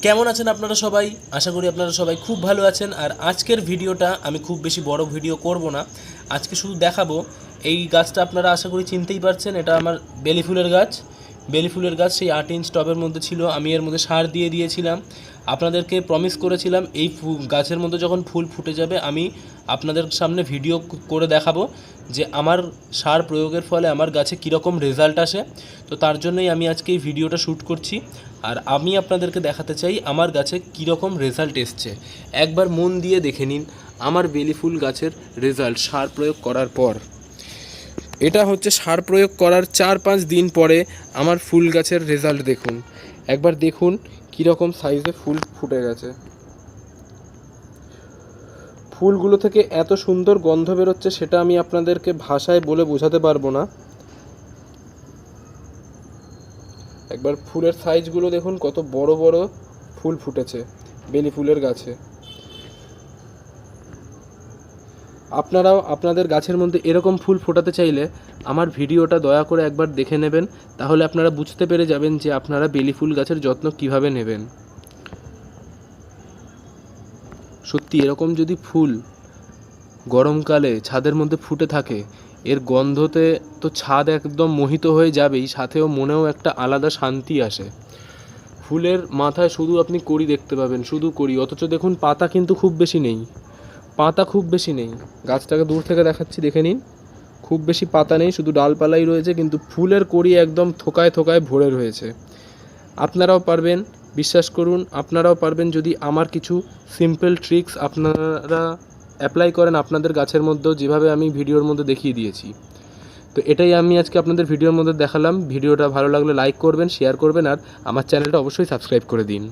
কেমন আছেন আপনারা সবাই? আশা করি আপনারা সবাই খুব ভালো আছেন। আর আজকের ভিডিওটা আমি খুব বেশি বড় ভিডিও করব না, আজকে শুধু দেখাবো এই গাছটা। আপনারা আশা করি চিনতেই পারছেন, এটা আমার বেলি ফুলের গাছ। বেলি ফুলের গাছ সেই 8 ইঞ্চ টবের মধ্যে ছিল। আমি এর মধ্যে সার দিয়ে দিয়েছিলাম, আপনাদেরকে প্রমিস করেছিলাম এই গাছের মধ্যে যখন ফুল ফুটে যাবে আমি আপনাদের সামনে ভিডিও করে দেখাবো যে আমার সার প্রয়োগের ফলে আমার গাছে কীরকম রেজাল্ট আসে। তো তার জন্যই আমি আজকে এই ভিডিওটা শ্যুট করছি, আর আমি আপনাদেরকে দেখাতে চাই আমার গাছে কীরকম রেজাল্ট এসছে। একবার মন দিয়ে দেখে নিন আমার বেলি ফুল গাছের রেজাল্ট সার প্রয়োগ করার পর। এটা হচ্ছে সার প্রয়োগ করার 4-5 দিন পরে আমার ফুল গাছের রেজাল্ট দেখুন। একবার দেখুন কীরকম সাইজে ফুল ফুটে গেছে। ফুলগুলো থেকে এত সুন্দর গন্ধ বেরোচ্ছে সেটা আমি আপনাদেরকে ভাষায় বলে বোঝাতে পারবো না। একবার ফুলের সাইজগুলো দেখুন, কত বড় বড় ফুল ফুটেছে বেলি ফুলের গাছে। আপনারাও আপনাদের গাছের মধ্যে এরকম ফুল ফোটাতে চাইলে আমার ভিডিওটা দয়া করে একবার দেখে নেবেন, তাহলে আপনারা বুঝতে পেরে যাবেন যে আপনারা বেলি ফুল গাছের যত্ন কিভাবে নেবেন। সত্যি এরকম যদি ফুল গরমকালে ছাদের মধ্যে ফুটে থাকে, এর গন্ধতে তো ছাদ একদম মোহিত হয়ে যাবেই, সাথেও মনেও একটা আলাদা শান্তি আসে। ফুলের মাথায় শুধু আপনি কড়ি দেখতে পাবেন, শুধু কড়ি, অথচ দেখুন পাতা কিন্তু খুব বেশি নেই। পাতা খুব বেশি নেই, গাছটাকে দূর থেকে দেখাচ্ছি, দেখে নিন। খুব বেশি পাতা নেই, শুধু ডালপালাই রয়েছে, কিন্তু ফুলের কড়ি একদম থোকায় থোকায় ভরে রয়েছে। আপনারাও পারবেন, বিশ্বাস করুন আপনারাও পারবেন যদি আমার কিছু সিম্পল ট্রিক্স আপনারা অ্যাপ্লাই করেন আপনাদের গাছের মধ্যেও, যেভাবে আমি ভিডিওর মধ্যে দেখিয়ে দিয়েছি। তো এটাই আমি আজকে আপনাদের ভিডিওর মধ্যে দেখালাম। ভিডিওটা ভালো লাগলে লাইক করবেন, শেয়ার করবেন, আর আমার চ্যানেলটা অবশ্যই সাবস্ক্রাইব করে দিন।